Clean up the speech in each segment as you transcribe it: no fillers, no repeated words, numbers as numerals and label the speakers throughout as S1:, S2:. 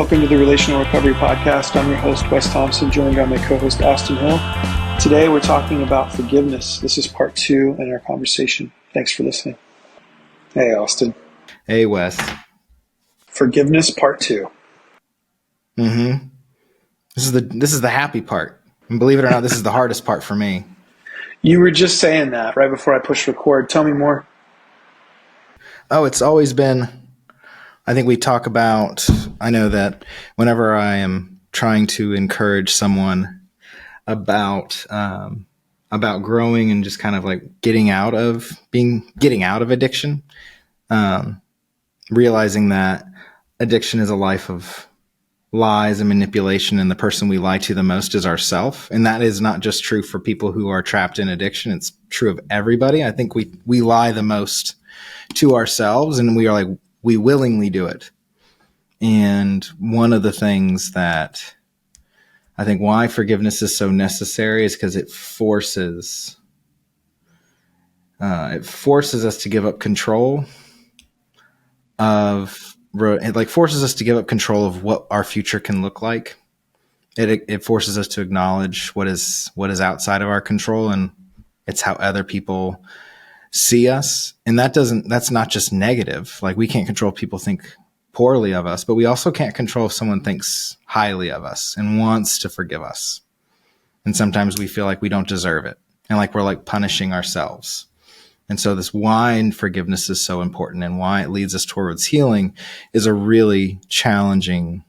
S1: Welcome to the Relational Recovery podcast. I'm your host, Wes Thompson, joined by my co-host, Austin Hill. Today, we're talking about forgiveness. This is part 2 in our conversation. Thanks for listening. Hey, Austin.
S2: Hey, Wes.
S1: Forgiveness, part 2.
S2: Mm-hmm. This is the happy part. And believe it or not, this is the hardest part for me.
S1: You were just saying that right before I pushed record. Tell me more.
S2: Oh, it's always been, I think we talk about, I know that whenever I am trying to encourage someone about growing and just kind of like getting out of addiction, realizing that addiction is a life of lies and manipulation, and the person we lie to the most is ourself. And that is not just true for people who are trapped in addiction. It's true of everybody. I think we lie the most to ourselves, and we willingly do it. And one of the things that I think why forgiveness is so necessary is because it forces us to give up control of what our future can look like. It forces us to acknowledge what is outside of our control, and it's how other people see us. And that's not just negative. Like, we can't control if people think poorly of us, but we also can't control if someone thinks highly of us and wants to forgive us. And sometimes we feel like we don't deserve it, and like we're like punishing ourselves. And so this why forgiveness is so important, and why it leads us towards healing is a really challenging.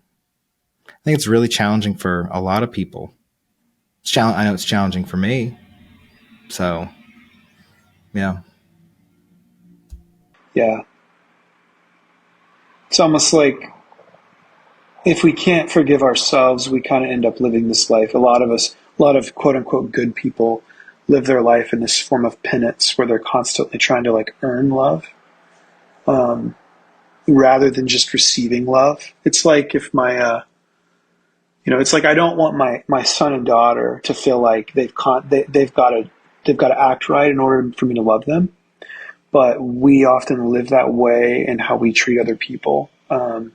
S2: I think it's really challenging for a lot of people. I know it's challenging for me. So, yeah.
S1: Yeah. It's almost like if we can't forgive ourselves, we kind of end up living this life. A lot of quote unquote good people live their life in this form of penance where they're constantly trying to like earn love, rather than just receiving love. It's like if it's like I don't want my son and daughter to feel like they've got to act right in order for me to love them. But we often live that way in how we treat other people, and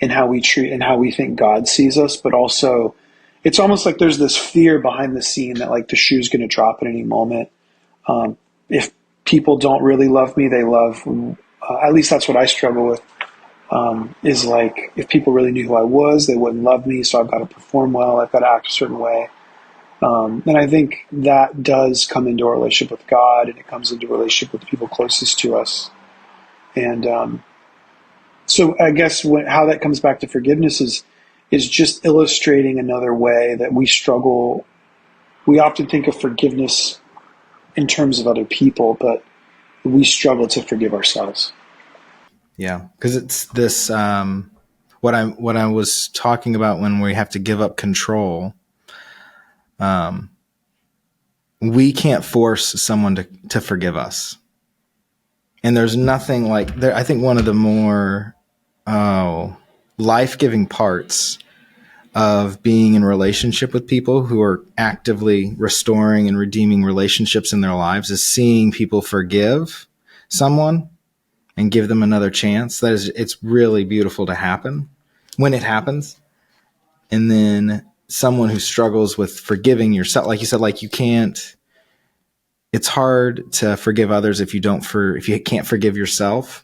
S1: how we think God sees us. But also, it's almost like there's this fear behind the scene that like the shoe's going to drop at any moment. If people don't really love me, they love. At least that's what I struggle with. Is like if people really knew who I was, they wouldn't love me. So I've got to perform well. I've got to act a certain way. And I think that does come into a relationship with God, and it comes into a relationship with the people closest to us. And so I guess how that comes back to forgiveness is just illustrating another way that we struggle. We often think of forgiveness in terms of other people, but we struggle to forgive ourselves.
S2: Yeah, because it's this what I was talking about when we have to give up control. We can't force someone to forgive us. And there's nothing like there. I think one of the more life-giving parts of being in relationship with people who are actively restoring and redeeming relationships in their lives is seeing people forgive someone and give them another chance. It's really beautiful to happen when it happens. And then someone who struggles with forgiving yourself, like you said, like you can't. It's hard to forgive others if you can't forgive yourself.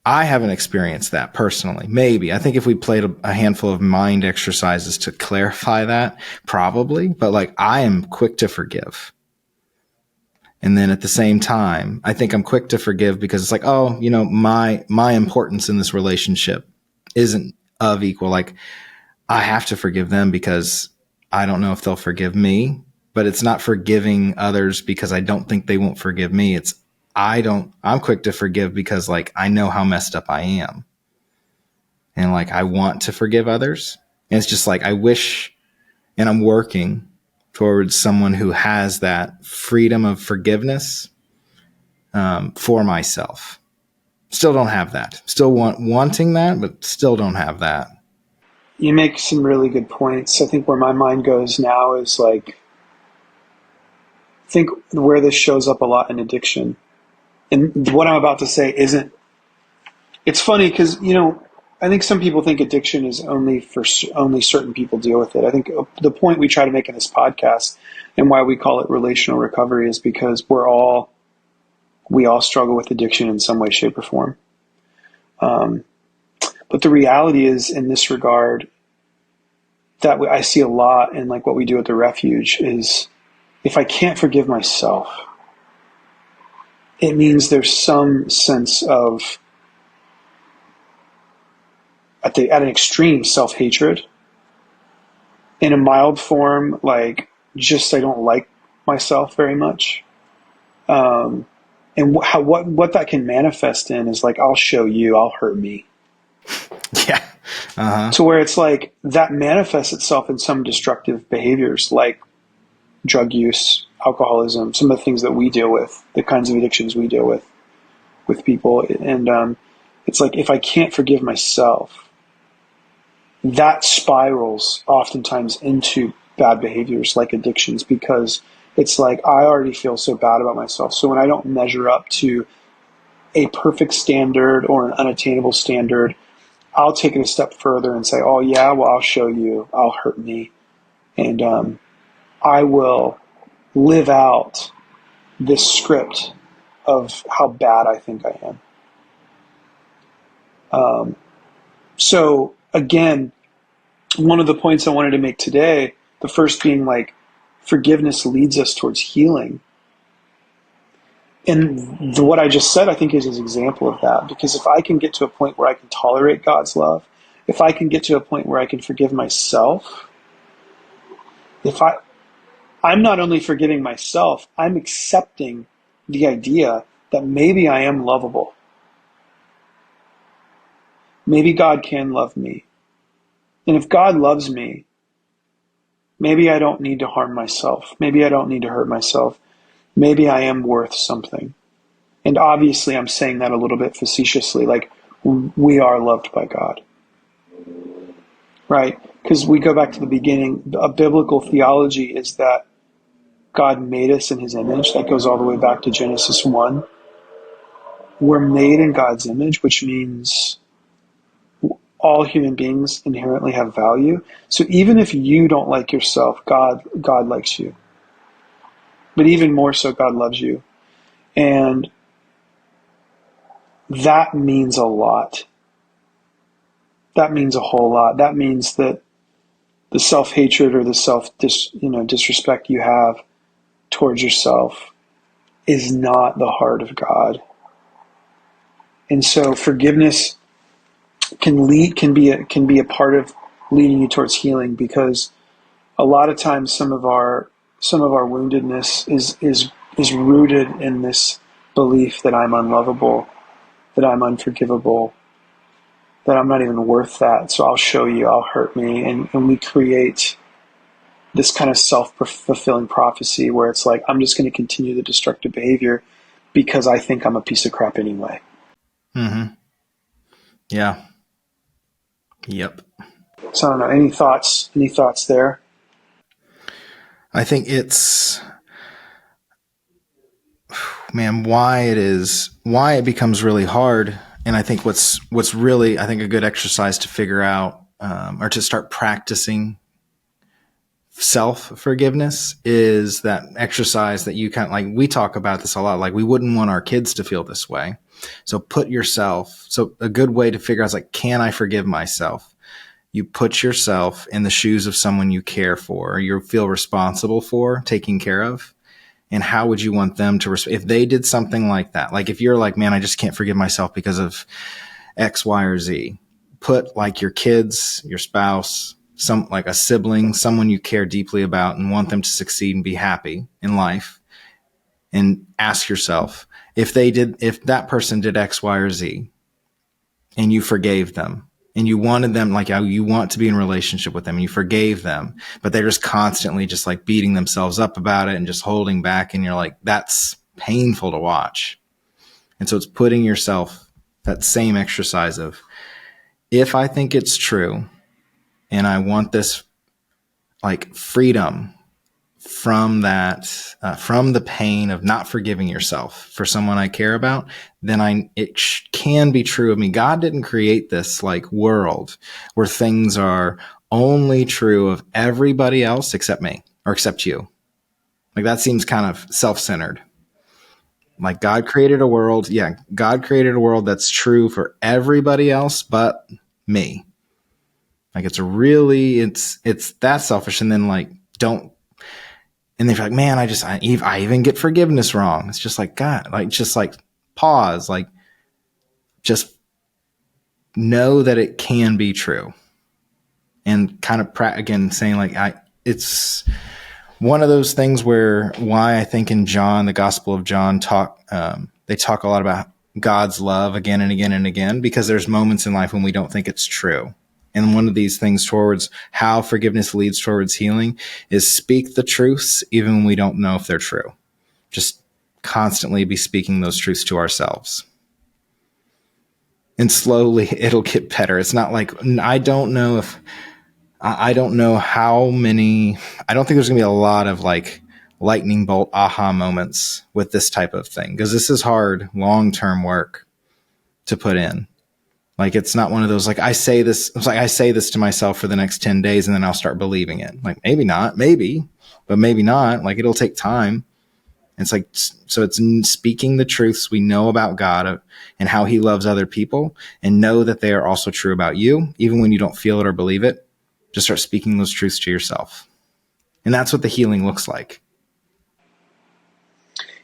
S2: I haven't experienced that personally. Maybe. I think if we played a handful of mind exercises to clarify that, probably. But like, I am quick to forgive. And then at the same time, I think I'm quick to forgive because it's like, oh, my importance in this relationship isn't of equal. Like, I have to forgive them because I don't know if they'll forgive me. But it's not forgiving others because I don't think they won't forgive me. I'm quick to forgive because like I know how messed up I am. And like I want to forgive others. And it's just like I wish, and I'm working towards someone who has that freedom of forgiveness for myself. Still don't have that. Still wanting that, but still don't have that.
S1: You make some really good points. I think where my mind goes now is like, I think where this shows up a lot in addiction. And what I'm about to say isn't It's funny because, I think some people think addiction is only certain people deal with it. I think the point we try to make in this podcast and why we call it relational recovery is because we all struggle with addiction in some way, shape, or form. But the reality is, in this regard, that I see a lot in like what we do at the Refuge is, if I can't forgive myself, it means there's some sense of, at an extreme, self-hatred. In a mild form, like, just I don't like myself very much. And what that can manifest in is like, I'll show you, I'll hurt me.
S2: Yeah. Uh-huh.
S1: To where it's like that manifests itself in some destructive behaviors like drug use, alcoholism, some of the things that we deal with, the kinds of addictions we deal with people. And it's like, if I can't forgive myself, that spirals oftentimes into bad behaviors like addictions, because it's like, I already feel so bad about myself. So when I don't measure up to a perfect standard or an unattainable standard, I'll take it a step further and say, oh yeah, well, I'll show you, I'll hurt me. And I will live out this script of how bad I think I am. So again, one of the points I wanted to make today, the first being like, forgiveness leads us towards healing. And what I just said, I think, is an example of that. Because if I can get to a point where I can tolerate God's love, if I can get to a point where I can forgive myself, I'm not only forgiving myself, I'm accepting the idea that maybe I am lovable. Maybe God can love me. And if God loves me, maybe I don't need to harm myself. Maybe I don't need to hurt myself. Maybe I am worth something. And obviously I'm saying that a little bit facetiously, like, we are loved by God. Right? Because we go back to the beginning. A biblical theology is that God made us in his image. That goes all the way back to Genesis 1. We're made in God's image, which means all human beings inherently have value. So even if you don't like yourself, God likes you. But even more so, God loves you. And that means a lot. That means a whole lot. That means that the self-hatred or the disrespect you have towards yourself is not the heart of God. And so forgiveness can be a part of leading you towards healing, because a lot of times some of our woundedness is rooted in this belief that I'm unlovable, that I'm unforgivable, that I'm not even worth that. So I'll show you, I'll hurt me. And we create this kind of self-fulfilling prophecy where it's like, I'm just going to continue the destructive behavior because I think I'm a piece of crap anyway.
S2: Mm-hmm. Yeah. Yep.
S1: So I don't know. Any thoughts there?
S2: I think it's, man, why it becomes really hard. And I think what's really, I think, a good exercise to figure out, or to start practicing self-forgiveness, is that exercise that you kind of, like, we talk about this a lot. Like, we wouldn't want our kids to feel this way. So a good way to figure out is like, can I forgive myself? You put yourself in the shoes of someone you care for, or you feel responsible for taking care of. And how would you want them to if they did something like that? Like, if you're like, man, I just can't forgive myself because of X, Y, or Z. Put like your kids, your spouse, like a sibling, someone you care deeply about and want them to succeed and be happy in life. And ask yourself, if that person did X, Y, or Z, and you forgave them, and you wanted them, like, you want to be in a relationship with them, and you forgave them, but they're just constantly just like beating themselves up about it and just holding back. And you're like, that's painful to watch. And so it's putting yourself, that same exercise of, if I think it's true and I want this like freedom from that from the pain of not forgiving yourself for someone I care about, then can be true of me. God didn't create this like world where things are only true of everybody else except me or except you. Like that seems kind of self-centered. Like God created a world. Yeah. God created a world that's true for everybody else, but me. Like it's that selfish. And then like, and they're like, man, I even get forgiveness wrong. It's just like, God, like, just like pause, like just know that it can be true. And kind of again, saying like, it's one of those things why I think in John, the Gospel of John they talk a lot about God's love again and again and again, because there's moments in life when we don't think it's true. And one of these things towards how forgiveness leads towards healing is speak the truths, even when we don't know if they're true. Just constantly be speaking those truths to ourselves. And slowly it'll get better. It's not like, I don't know how many, I don't think there's going to be a lot of like lightning bolt aha moments with this type of thing, because this is hard long-term work to put in. Like, it's not one of those, like, I say this to myself for the next 10 days and then I'll start believing it. Like, maybe not, but maybe not. Like, it'll take time. It's like, so it's speaking the truths we know about God and how he loves other people, and know that they are also true about you. Even when you don't feel it or believe it, just start speaking those truths to yourself. And that's what the healing looks like.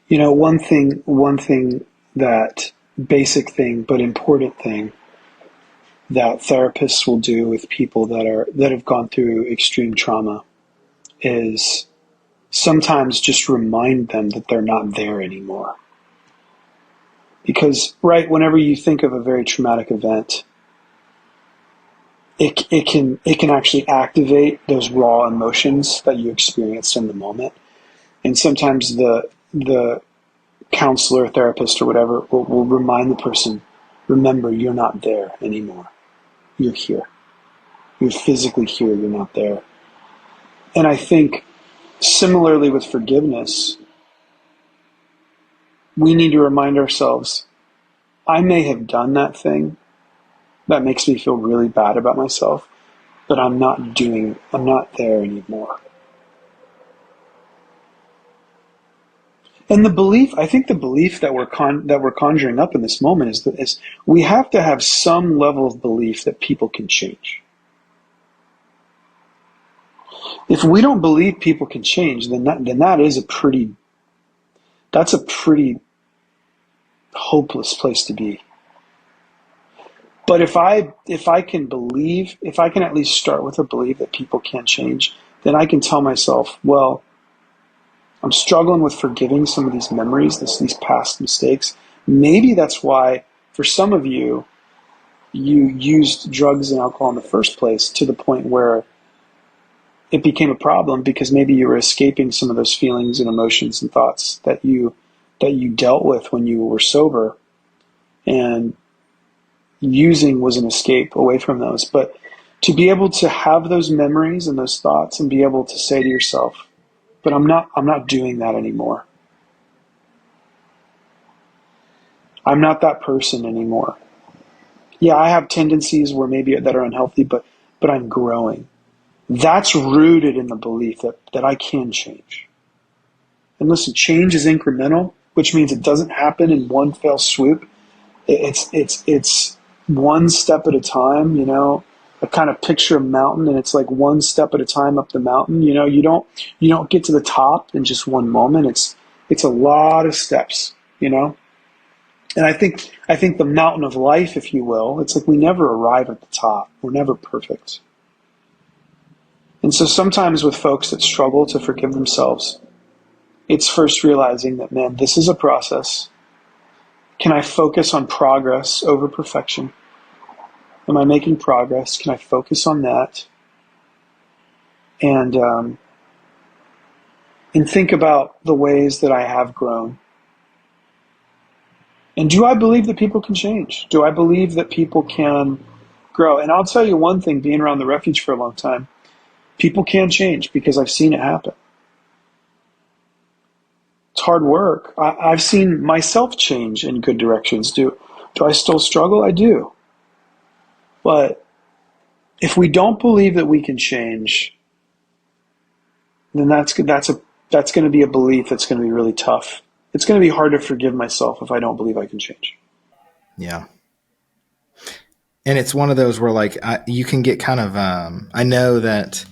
S1: You know, one thing that basic thing, but important thing that therapists will do with people that have gone through extreme trauma is sometimes just remind them that they're not there anymore. Because, right, whenever you think of a very traumatic event, it can actually activate those raw emotions that you experienced in the moment. And sometimes the counselor, therapist, or whatever will remind the person, remember, you're not there anymore. You're here. You're physically here. You're not there. And I think similarly with forgiveness, we need to remind ourselves, I may have done that thing that makes me feel really bad about myself, but I'm not there anymore. And I think the belief that we're conjuring up in this moment is we have to have some level of belief that people can change. If we don't believe people can change, then that's a pretty hopeless place to be. But if I can at least start with a belief that people can change, then I can tell myself, well, I'm struggling with forgiving some of these memories, these past mistakes. Maybe that's why, for some of you, you used drugs and alcohol in the first place, to the point where it became a problem, because maybe you were escaping some of those feelings and emotions and thoughts that you dealt with when you were sober, and using was an escape away from those. But to be able to have those memories and those thoughts and be able to say to yourself, but I'm not doing that anymore. I'm not that person anymore. Yeah, I have tendencies where maybe that are unhealthy, but I'm growing. That's rooted in the belief that I can change. And listen, change is incremental, which means it doesn't happen in one fell swoop. It's one step at a time, you know. I kind of picture a mountain, and it's like one step at a time up the mountain. You know, you don't get to the top in just one moment. It's a lot of steps, you know. And I think the mountain of life, if you will, it's like we never arrive at the top. We're never perfect. And so sometimes with folks that struggle to forgive themselves, it's first realizing that, man, this is a process. Can I focus on progress over perfection? Am I making progress? Can I focus on that? And think about the ways that I have grown. And do I believe that people can change? Do I believe that people can grow? And I'll tell you one thing, being around the Refuge for a long time, people can change, because I've seen it happen. hard work. I've seen myself change in good directions. Do I still struggle? I do. But if we don't believe that we can change, then that's going to be a belief that's going to be really tough. It's going to be hard to forgive myself if I don't believe I can change.
S2: Yeah. And it's one of those where like you can get kind of I know that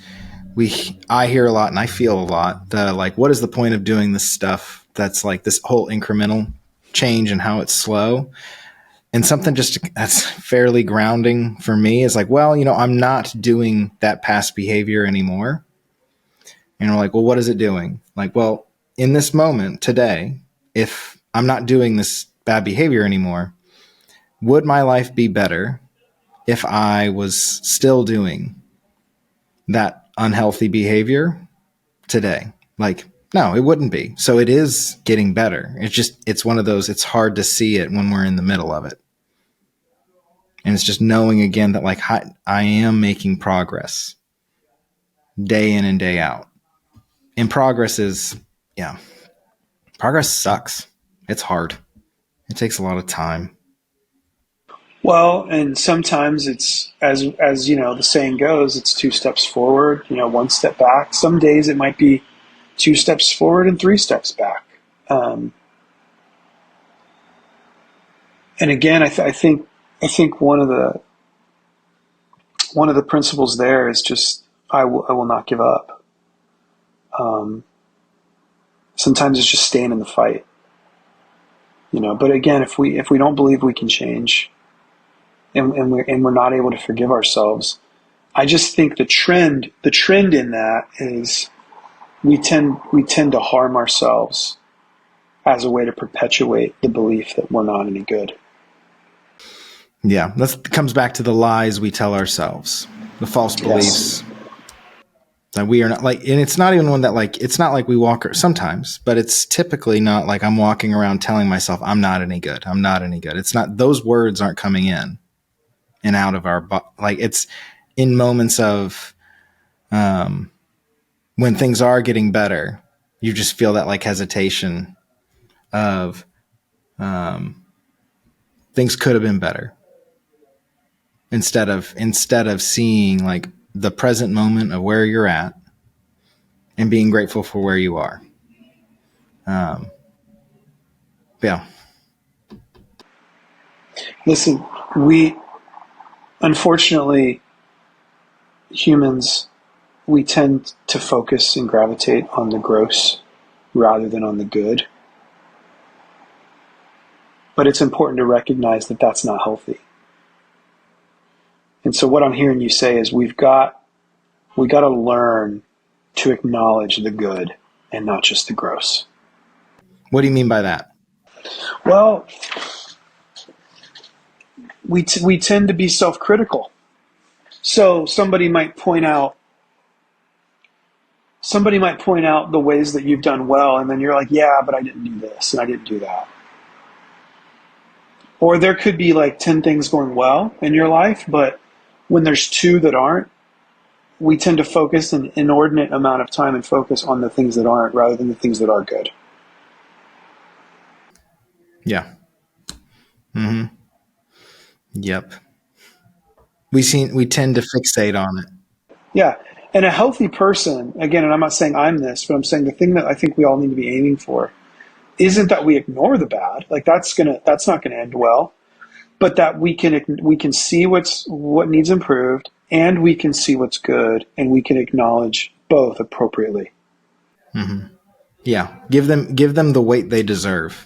S2: I hear a lot and I feel a lot that like, what is the point of doing this stuff that's like this whole incremental change and how it's slow? And something just that's fairly grounding for me is like, well, I'm not doing that past behavior anymore. And we're like, well, what is it doing? Like, well, in this moment today, if I'm not doing this bad behavior anymore, would my life be better if I was still doing that unhealthy behavior today? Like, no, it wouldn't be. So it is getting better. It's one of those, it's hard to see it when we're in the middle of it. And it's just knowing again that like I am making progress day in and day out. And progress sucks. It's hard. It takes a lot of time.
S1: Well, and sometimes it's as the saying goes, it's two steps forward, one step back. Some days it might be two steps forward and three steps back. And again, I think one of the principles there is just I will not give up. Sometimes it's just staying in the fight, But again, if we don't believe we can change, and we're not able to forgive ourselves, I just think the trend in that is we tend to harm ourselves as a way to perpetuate the belief that we're not any good.
S2: Yeah, that comes back to the lies we tell ourselves, the false beliefs. Yes. That we are not like, and it's not even one that like, it's not like we walk sometimes, but it's typically not like I'm walking around telling myself I'm not any good. I'm not any good. It's not, those words aren't coming in and out of our, like it's in moments of, when things are getting better, you just feel that like hesitation of, things could have been better instead of seeing like the present moment of where you're at and being grateful for where you are. Yeah.
S1: Listen, unfortunately, humans, we tend to focus and gravitate on the gross rather than on the good. But it's important to recognize that that's not healthy. And so what I'm hearing you say is we got to learn to acknowledge the good and not just the gross.
S2: What do you mean by that?
S1: Well, we tend to be self-critical. So somebody might point out the ways that you've done well, and then you're like, yeah, but I didn't do this and I didn't do that. Or there could be like 10 things going well in your life, but when there's 2 that aren't, we tend to focus an inordinate amount of time and focus on the things that aren't rather than the things that are good.
S2: Yeah. Mm-hmm. Yep. We tend to fixate on it.
S1: Yeah. And a healthy person, again, and I'm not saying I'm this, but I'm saying the thing that I think we all need to be aiming for isn't that we ignore the bad. Like that's not gonna end well. But that we can see what needs improved, and we can see what's good, and we can acknowledge both appropriately.
S2: Mm-hmm. Yeah, give them the weight they deserve.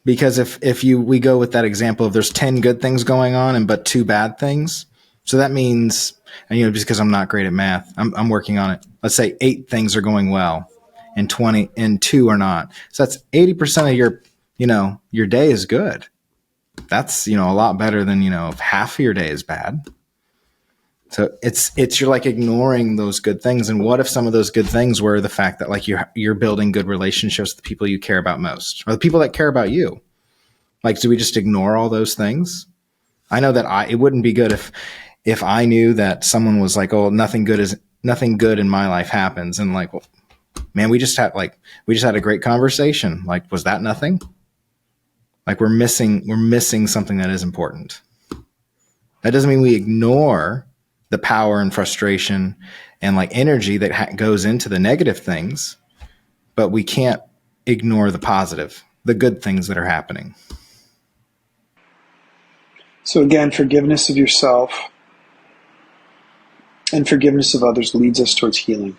S2: Because if we go with that example of there's 10 good things going on and but 2 bad things, so that means, and just because I'm not great at math, I'm working on it. Let's say 8 things are going well, and 2 are not. So that's 80% of your day is good. That's, a lot better than, if half of your day is bad. So it's you're like ignoring those good things. And what if some of those good things were the fact that like you're building good relationships with the people you care about most, or the people that care about you? Like, do we just ignore all those things? I know that it wouldn't be good if I knew that someone was like, oh, nothing good in my life happens. And like, well, Man, we just had a great conversation. Like, was that nothing? Like, we're missing something that is important. That doesn't mean we ignore the power and frustration and like energy that goes into the negative things, but we can't ignore the positive, the good things that are happening.
S1: So again, forgiveness of yourself and forgiveness of others leads us towards healing.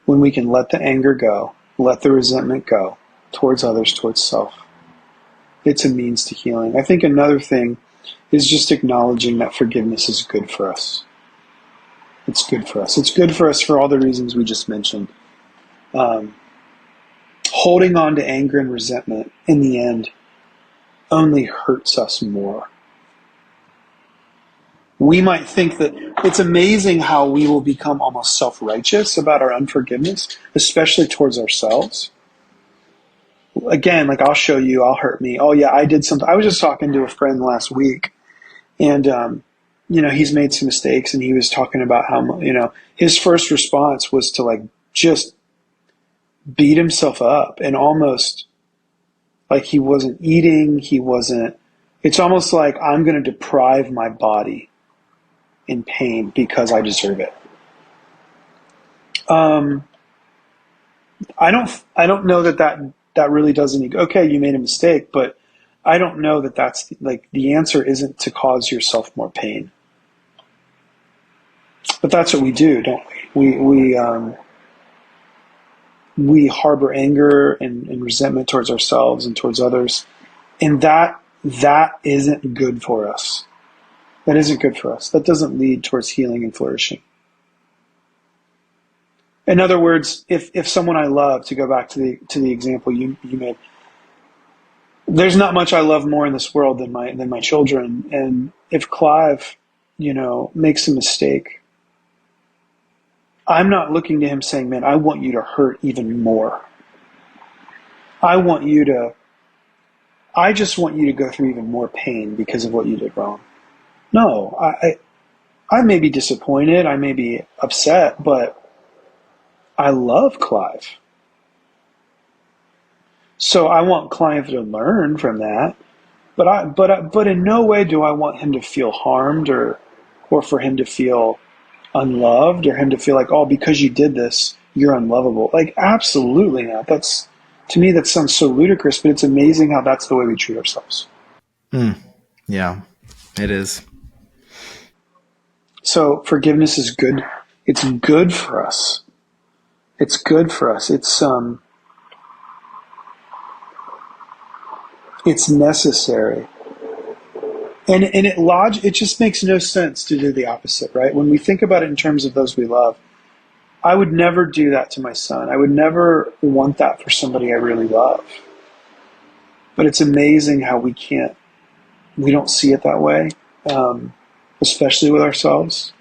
S1: When we can let the anger go, let the resentment go towards others, towards self, it's a means to healing. I think another thing is just acknowledging that forgiveness is good for us. It's good for us. It's good for us for all the reasons we just mentioned. Holding on to anger and resentment in the end only hurts us more. We might think that it's amazing how we will become almost self-righteous about our unforgiveness, especially towards ourselves. Again, like I'll show you, I'll hurt me. Oh yeah, I did something. I was just talking to a friend last week, and he's made some mistakes, and he was talking about how his first response was to like just beat himself up, and almost like he wasn't eating. It's almost like I'm going to deprive my body in pain because I deserve it. I don't know that really doesn't. Okay, you made a mistake, but I don't know that that's like the answer isn't to cause yourself more pain. But that's what we do, don't we? We harbor anger and resentment towards ourselves and towards others, and that isn't good for us. That isn't good for us. That doesn't lead towards healing and flourishing. In other words, if someone I love, to go back to the example you made, there's not much I love more in this world than my children. And if Clive, makes a mistake, I'm not looking to him saying, "Man, I want you to hurt even more. I just want you to go through even more pain because of what you did wrong." No, I may be disappointed, I may be upset, but I love Clive. So I want Clive to learn from that, but in no way do I want him to feel harmed or for him to feel unloved, or him to feel like, oh, because you did this, you're unlovable. Like, absolutely not. To me, that sounds so ludicrous, but it's amazing how that's the way we treat ourselves.
S2: Yeah, it is.
S1: So forgiveness is good. It's good for us. It's good for us. It's necessary. And it just makes no sense to do the opposite, right? When we think about it in terms of those we love, I would never do that to my son. I would never want that for somebody I really love. But it's amazing how we don't see it that way, especially with ourselves.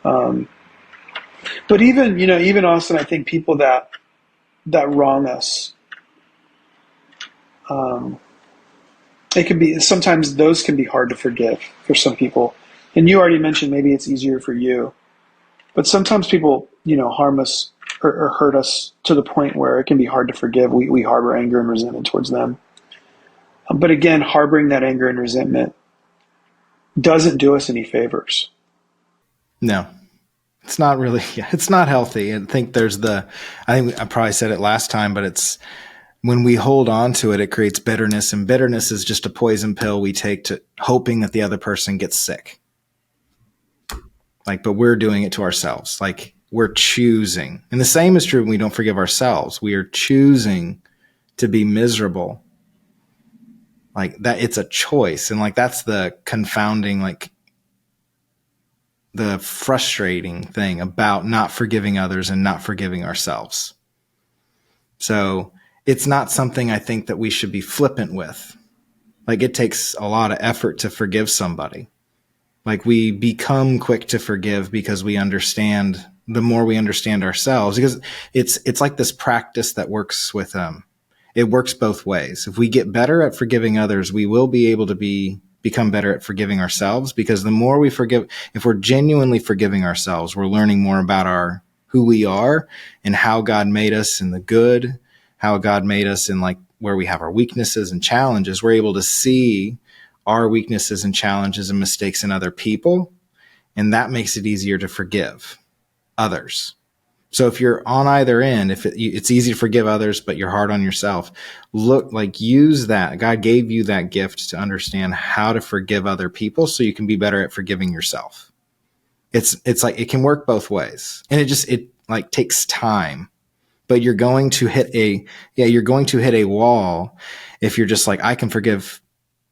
S1: But even Austin, I think people that wrong us, it can be, sometimes those can be hard to forgive for some people. And you already mentioned maybe it's easier for you, but sometimes people, harm us or hurt us to the point where it can be hard to forgive. We harbor anger and resentment towards them. But again, harboring that anger and resentment doesn't do us any favors.
S2: No, it's not really, it's not healthy. I think I probably said it last time, but it's when we hold on to it, it creates bitterness, and bitterness is just a poison pill we take to hoping that the other person gets sick. But we're doing it to ourselves. We're choosing. And the same is true when we don't forgive ourselves. We are choosing to be miserable. That, it's a choice. And that's the confounding, the frustrating thing about not forgiving others and not forgiving ourselves. So it's not something I think that we should be flippant with. It takes a lot of effort to forgive somebody. We become quick to forgive because we understand, the more we understand ourselves, because it's like this practice that works with, it works both ways. If we get better at forgiving others, we will be able to become better at forgiving ourselves, because the more we forgive, if we're genuinely forgiving ourselves, we're learning more about who we are and how God made us in the good, how God made us in like where we have our weaknesses and challenges, we're able to see our weaknesses and challenges and mistakes in other people. And that makes it easier to forgive others. So if you're on either end, if it's easy to forgive others, but you're hard on yourself, use that. God gave you that gift to understand how to forgive other people so you can be better at forgiving yourself. It's like it can work both ways. And it like takes time, but you're going to hit a wall if you're just like, I can forgive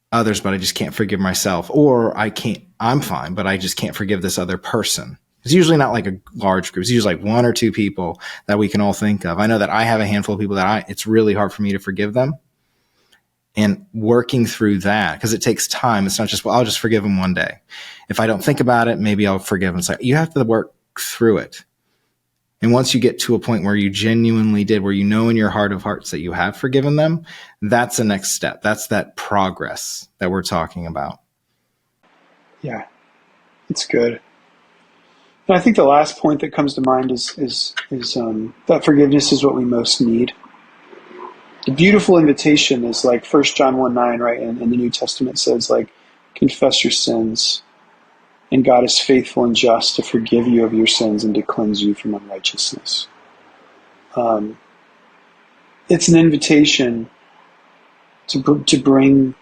S2: others, but I just can't forgive myself, or I'm fine, but I just can't forgive this other person. It's usually not like a large group. It's usually like one or two people that we can all think of. I know that I have a handful of people that it's really hard for me to forgive them, and working through that, because it takes time. It's not just, well, I'll just forgive them one day. If I don't think about it, maybe I'll forgive them. It's like, you have to work through it. And once you get to a point where you genuinely did, where you know in your heart of hearts that you have forgiven them, that's the next step. That's that progress that we're talking about.
S1: Yeah, it's good. And I think the last point that comes to mind is that forgiveness is what we most need. The beautiful invitation is like 1 John 1:9, right? And the New Testament says, like, confess your sins, and God is faithful and just to forgive you of your sins and to cleanse you from unrighteousness. It's an invitation to bring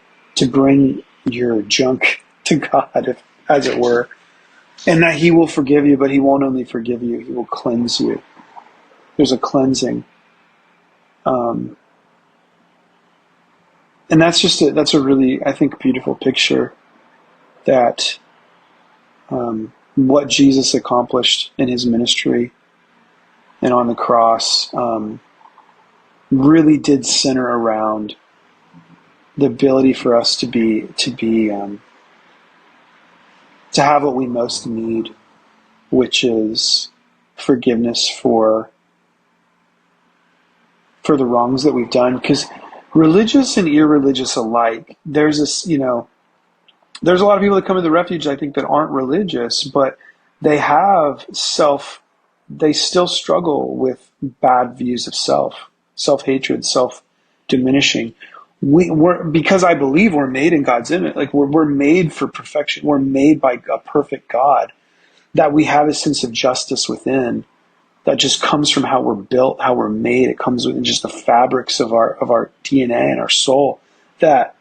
S1: your junk to God, as it were, and that He will forgive you, but He won't only forgive you; He will cleanse you. There's a cleansing, and that's a really, I think, beautiful picture that what Jesus accomplished in His ministry and on the cross really did center around the ability for us to have what we most need, which is forgiveness for the wrongs that we've done. Because religious and irreligious alike, there's a lot of people that come to the Refuge, I think, that aren't religious, but they still struggle with bad views of self-hatred, self-diminishing. Because I believe we're made in God's image, like we're made for perfection. We're made by a perfect God, that we have a sense of justice within that just comes from how we're built, how we're made. It comes within just the fabrics of our DNA and our soul, that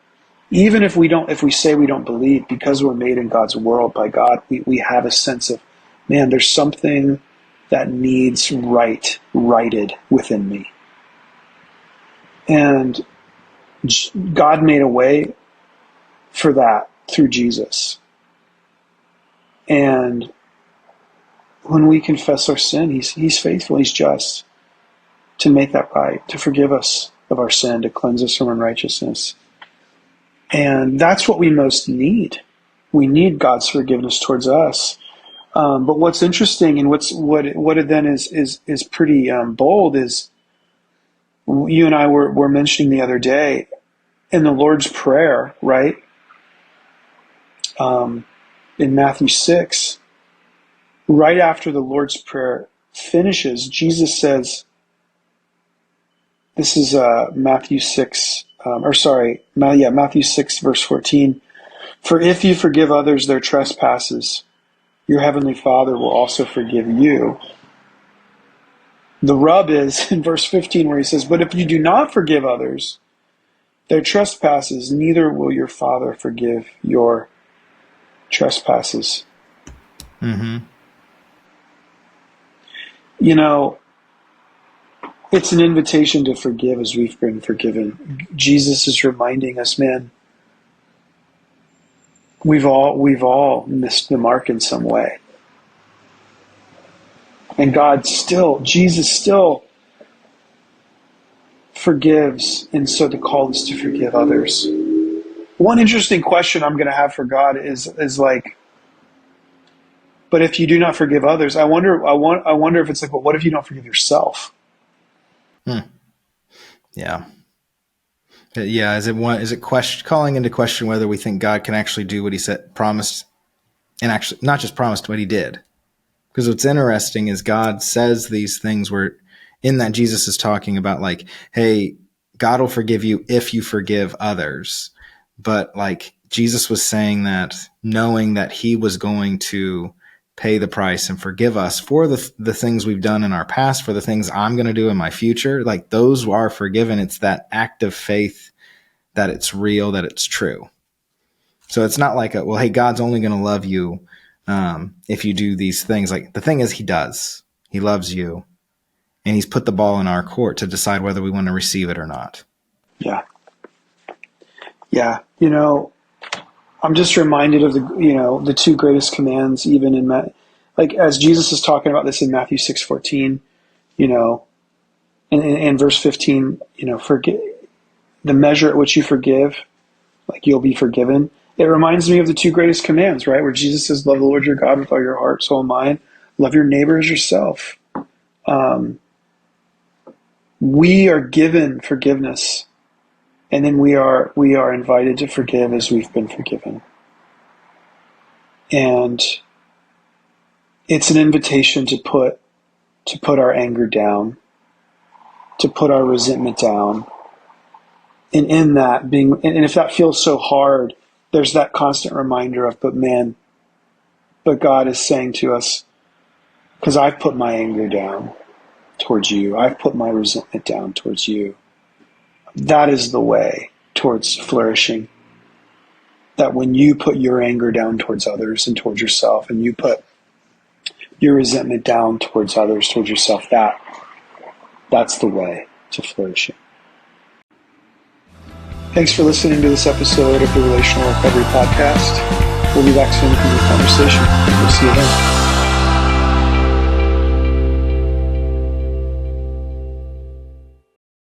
S1: even if we say we don't believe, because we're made in God's world by God, we have a sense of, man, there's something that needs righted within me. And God made a way for that through Jesus. And when we confess our sin, He's faithful, He's just to make that right, to forgive us of our sin, to cleanse us from unrighteousness. And that's what we most need. We need God's forgiveness towards us. But what's interesting, and what it then is pretty bold, is you and I were mentioning the other day in the Lord's Prayer, right? In Matthew 6, right after the Lord's Prayer finishes, Jesus says, this is Matthew 6, Matthew 6, verse 14. For if you forgive others their trespasses, your heavenly Father will also forgive you. The rub is in verse 15, where He says, but if you do not forgive others their trespasses, neither will your Father forgive your trespasses.
S2: Mm-hmm.
S1: It's an invitation to forgive as we've been forgiven. Jesus is reminding us, man, we've all missed the mark in some way. And Jesus still forgives, and so the call is to forgive others. One interesting question I'm going to have for God is like, but if you do not forgive others, I wonder if it's like, well, what if you don't forgive yourself?
S2: Yeah. Yeah. Is it calling into question whether we think God can actually do what He said, promised, and actually not just promised, but He did? Because what's interesting is God says these things where in that Jesus is talking about like, hey, God will forgive you if you forgive others. But like Jesus was saying that knowing that he was going to pay the price and forgive us for the things we've done in our past, for the things I'm going to do in my future, like those are forgiven. It's that act of faith that it's real, that it's true. So it's not like, well, hey, God's only going to love you if you do these things. Like the thing is, he does. He loves you. And he's put the ball in our court to decide whether we want to receive it or not.
S1: Yeah. Yeah. I'm just reminded of the two greatest commands, even in like as Jesus is talking about this in Matthew 6:14, in verse 15, forgive the measure at which you forgive, like you'll be forgiven. It reminds me of the two greatest commands, right? Where Jesus says, love the Lord your God with all your heart, soul, and mind. Love your neighbor as yourself. We are given forgiveness, and then we are invited to forgive as we've been forgiven. And it's an invitation to put our anger down, to put our resentment down. And in that and if that feels so hard, there's that constant reminder of, but God is saying to us, because I've put my anger down towards you, I've put my resentment down towards you. That is the way towards flourishing. That when you put your anger down towards others and towards yourself, and you put your resentment down towards others, towards yourself, that's the way to flourishing. Thanks for listening to this episode of the Relational Recovery Podcast. We'll be back soon with a new conversation. We'll see you then.